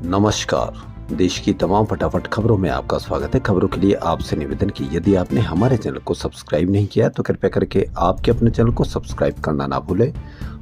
नमस्कार। देश की तमाम फटाफट खबरों में आपका स्वागत है। खबरों के लिए आपसे निवेदन कि यदि आपने हमारे चैनल को सब्सक्राइब नहीं किया तो कृपया करके आपके अपने चैनल को सब्सक्राइब करना ना भूलें।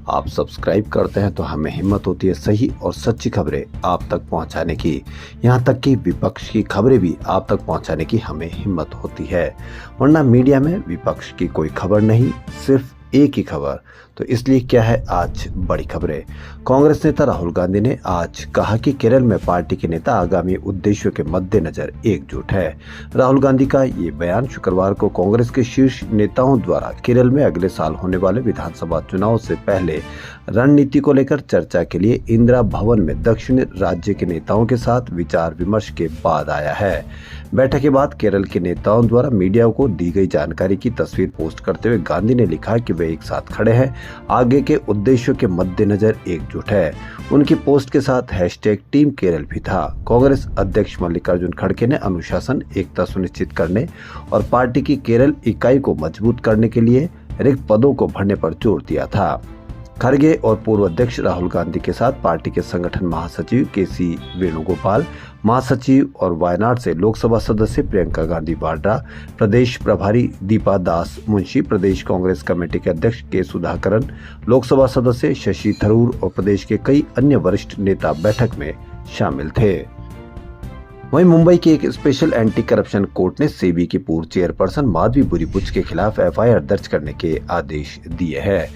आप सब्सक्राइब करते हैं तो हमें हिम्मत होती है सही और सच्ची खबरें आप तक पहुंचाने की। यहाँ तक कि विपक्ष की खबरें भी आप तक पहुंचाने की हमें हिम्मत होती है, वरना मीडिया में विपक्ष की कोई खबर नहीं, सिर्फ एक ही खबर। तो इसलिए क्या है आज बड़ी खबरें। कांग्रेस नेता राहुल गांधी ने आज कहा कि केरल में पार्टी के नेता आगामी उद्देश्यों के मद्देनजर एकजुट है। राहुल गांधी का ये बयान शुक्रवार को कांग्रेस के शीर्ष नेताओं द्वारा केरल में अगले साल होने वाले विधानसभा चुनाव से पहले रणनीति को लेकर चर्चा के लिए इंदिरा भवन में दक्षिण राज्य के नेताओं के साथ विचार विमर्श के बाद आया है। बैठक के बाद केरल के नेताओं द्वारा मीडिया को दी गई जानकारी की तस्वीर पोस्ट करते हुए गांधी ने लिखा कि वे एक साथ खड़े हैं, आगे के उद्देश्यों के मद्देनजर एकजुट है। उनकी पोस्ट के साथ हैशटैग टीम केरल भी था। कांग्रेस अध्यक्ष मल्लिकार्जुन खड़गे ने अनुशासन, एकता सुनिश्चित करने और पार्टी की केरल इकाई को मजबूत करने के लिए रिक्त पदों को भरने पर जोर दिया था। खड़गे और पूर्व अध्यक्ष राहुल गांधी के साथ पार्टी के संगठन महासचिव के.सी. वेणुगोपाल, महासचिव और वायनाड से लोकसभा सदस्य प्रियंका गांधी वाड्रा, प्रदेश प्रभारी दीपा दास मुंशी, प्रदेश कांग्रेस कमेटी के अध्यक्ष के सुधाकरन, लोकसभा सदस्य शशि थरूर और प्रदेश के कई अन्य वरिष्ठ नेता बैठक में शामिल थे। वहीं मुंबई की एक स्पेशल एंटी करप्शन कोर्ट ने सेबी की पूर्व चेयरपर्सन माधवी बुरीबुच के खिलाफ एफआईआर दर्ज करने के आदेश दिए हैं।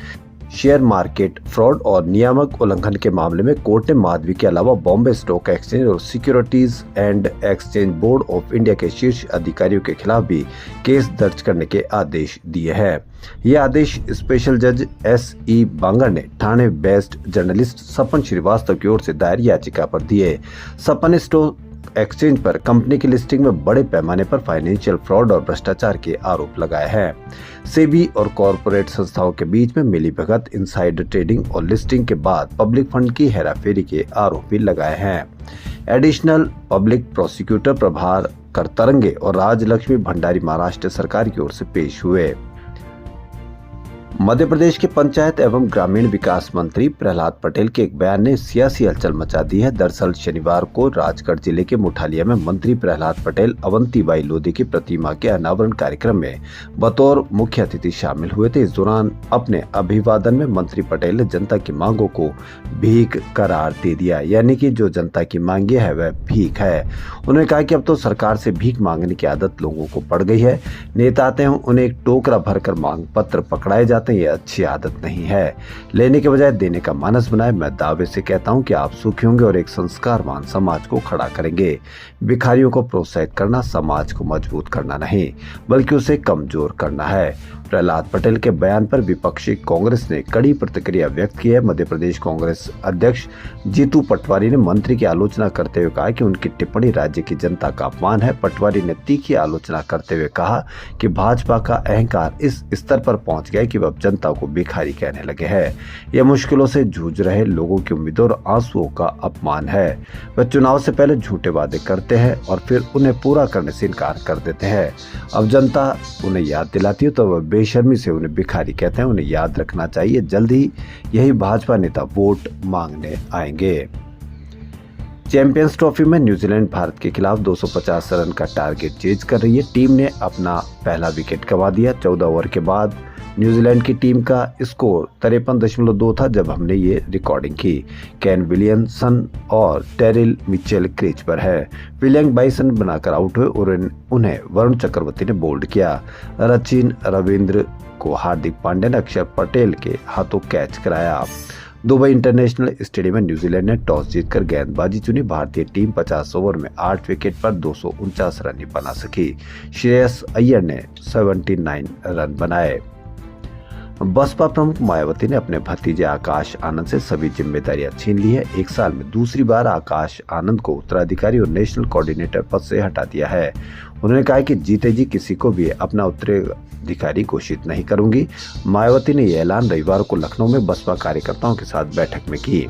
शेयर मार्केट फ्रॉड और नियामक उल्लंघन के मामले में कोर्ट ने माधवी के अलावा बॉम्बे स्टॉक एक्सचेंज और securities and exchange board of India के शीर्ष अधिकारियों के खिलाफ भी केस दर्ज करने के आदेश दिए हैं। ये आदेश स्पेशल जज S.E. बांगर ने ठाणे बेस्ड जर्नलिस्ट सपन श्रीवास्तव की ओर से दायर याचिका पर दिए। सपन ने स्टॉक एक्सचेंज पर कंपनी की लिस्टिंग में बड़े पैमाने पर फाइनेंशियल फ्रॉड और भ्रष्टाचार के आरोप लगाए हैं। सेबी और कॉरपोरेट संस्थाओं के बीच में मिलीभगत, इनसाइडर ट्रेडिंग और लिस्टिंग के बाद पब्लिक फंड की हेराफेरी के आरोप भी लगाए हैं। एडिशनल पब्लिक प्रोसिक्यूटर प्रभार करतरंगे और राजलक्ष्मी भंडारी महाराष्ट्र सरकार की ओर से पेश हुए। मध्य प्रदेश के पंचायत एवं ग्रामीण विकास मंत्री प्रहलाद पटेल के एक बयान ने सियासी हलचल मचा दी है। दरअसल शनिवार को राजगढ़ जिले के मुठालिया में मंत्री प्रहलाद पटेल अवंतीबाई लोधी की प्रतिमा के अनावरण कार्यक्रम में बतौर मुख्य अतिथि शामिल हुए थे। इस दौरान अपने अभिवादन में मंत्री पटेल ने जनता की मांगों को भीख करार दे दिया, यानी कि जो जनता की मांगे है वह भीख है। उन्होंने कहा कि अब तो सरकार से भीख मांगने की आदत लोगों को पड़ गई है। नेता आते हैं, उन्हें एक टोकरा भरकर मांग पत्र पकड़ाए जाते, ये अच्छी आदत नहीं है। लेने के बजाय देने का मानस बनाए। मैं दावे से कहता हूं कि आप सुखी होंगे और एक संस्कारवान समाज को खड़ा करेंगे। भिखारियों को प्रोत्साहित करना समाज को मजबूत करना नहीं, बल्कि उसे कमजोर करना है। प्रहलाद पटेल के बयान पर विपक्षी कांग्रेस ने कड़ी प्रतिक्रिया व्यक्त की है। मध्य प्रदेश कांग्रेस अध्यक्ष जीतू पटवारी ने मंत्री की आलोचना करते हुए कहा कि उनकी टिप्पणी राज्य की जनता का अपमान है। पटवारी ने तीखी आलोचना करते हुए कहा कि भाजपा का अहंकार इस स्तर पर पहुंच गया कि वह जनता को भिखारी कहने लगे हैं। यह मुश्किलों से जूझ रहे लोगों की उम्मीदों और आंसुओं का अपमान है। वह चुनाव से पहले झूठे वादे करते हैं और फिर उन्हें पूरा करने से इनकार कर देते हैं। अब जनता उन्हें याद दिलाती है तो वह बेशर्मी से उन्हें भिखारी कहते हैं। उन्हें याद रखना चाहिए, जल्द ही यही भाजपा नेता वोट मांगने आएंगे। चैंपियंस ट्रॉफी में न्यूजीलैंड भारत के खिलाफ 250 रन का टारगेट चेज कर रही है। टीम ने अपना पहला विकेट गंवा दिया। 14 ओवर के बाद न्यूजीलैंड की टीम का स्कोर 53.2 था जब हमने ये रिकॉर्डिंग की। केन विलियमसन और टेरिल मिचेल क्रीज पर है। विलियम 22 रन बनाकर आउट हुए और उन्हें वरुण चक्रवर्ती ने बोल्ड किया। सचिन रविंद्र को हार्दिक पांड्या ने अक्षर पटेल के हाथों कैच कराया। दुबई इंटरनेशनल स्टेडियम में न्यूजीलैंड ने टॉस जीतकर गेंदबाजी चुनी। भारतीय टीम 50 ओवर में 8 विकेट पर 249 रन ही बना सकी। श्रेयस अय्यर ने 79 रन बनाए। बसपा प्रमुख मायावती ने अपने भतीजे आकाश आनंद से सभी जिम्मेदारियां छीन ली है। एक साल में दूसरी बार आकाश आनंद को उत्तराधिकारी और नेशनल कोऑर्डिनेटर पद से हटा दिया है। उन्होंने कहा कि जीते जी किसी को भी अपना उत्तराधिकारी घोषित नहीं करूंगी। मायावती ने यह ऐलान रविवार को लखनऊ में बसपा कार्यकर्ताओं के साथ बैठक में की।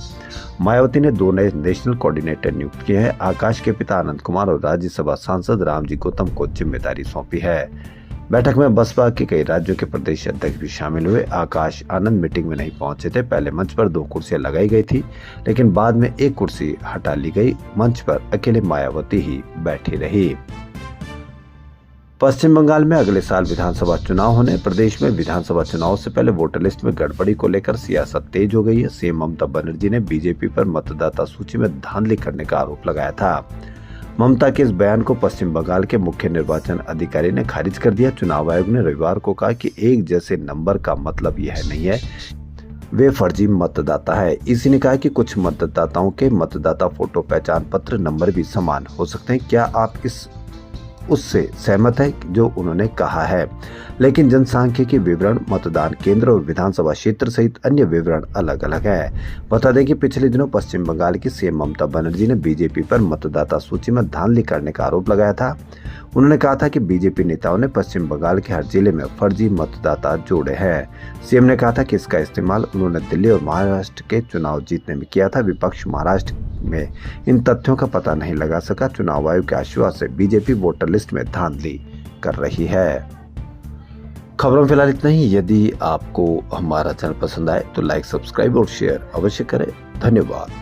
मायावती ने 2 नए नेशनल कोऑर्डिनेटर नियुक्त किए हैं। आकाश के पिता आनंद कुमार और राज्यसभा सांसद रामजी गौतम को जिम्मेदारी सौंपी है। बैठक में बसपा के कई राज्यों के प्रदेश अध्यक्ष भी शामिल हुए। आकाश आनंद मीटिंग में नहीं पहुंचे थे। पहले मंच पर 2 कुर्सियां लगाई गई थी, लेकिन बाद में 1 कुर्सी हटा ली गई। मंच पर अकेले मायावती ही बैठी रही। पश्चिम बंगाल में अगले साल विधानसभा चुनाव होने। प्रदेश में विधानसभा चुनाव से पहले वोटर लिस्ट में गड़बड़ी को लेकर सियासत तेज हो गई है। सीएम ममता बनर्जी ने बीजेपी पर मतदाता सूची में धांधली करने का आरोप लगाया था। ममता के इस बयान को पश्चिम बंगाल के मुख्य निर्वाचन अधिकारी ने खारिज कर दिया। चुनाव आयोग ने रविवार को कहा कि एक जैसे नंबर का मतलब यह नहीं है वे फर्जी मतदाता है। इसी ने कहा कि कुछ मतदाताओं के मतदाता फोटो, पहचान पत्र, नंबर भी समान हो सकते हैं। क्या आप उससे सहमत है जो उन्होंने कहा है? लेकिन जनसांख्यिकी विवरण, मतदान केंद्र और विधानसभा क्षेत्र सहित अन्य विवरण अलग अलग है। बता दें कि पिछले दिनों पश्चिम बंगाल की सीएम ममता बनर्जी ने बीजेपी पर मतदाता सूची में धांधली करने का आरोप लगाया था। उन्होंने कहा था कि बीजेपी नेताओं ने पश्चिम बंगाल के हर जिले में फर्जी मतदाता जोड़े हैं। सीएम ने कहा था कि इसका इस्तेमाल उन्होंने दिल्ली और महाराष्ट्र के चुनाव जीतने में किया था। विपक्ष महाराष्ट्र में इन तथ्यों का पता नहीं लगा सका। चुनाव आयोग के आश्वासन से बीजेपी वोटर लिस्ट में धांधली कर रही है। खबरों में फिलहाल इतना ही। यदि आपको हमारा चैनल पसंद आए तो लाइक, सब्सक्राइब और शेयर अवश्य करें। धन्यवाद।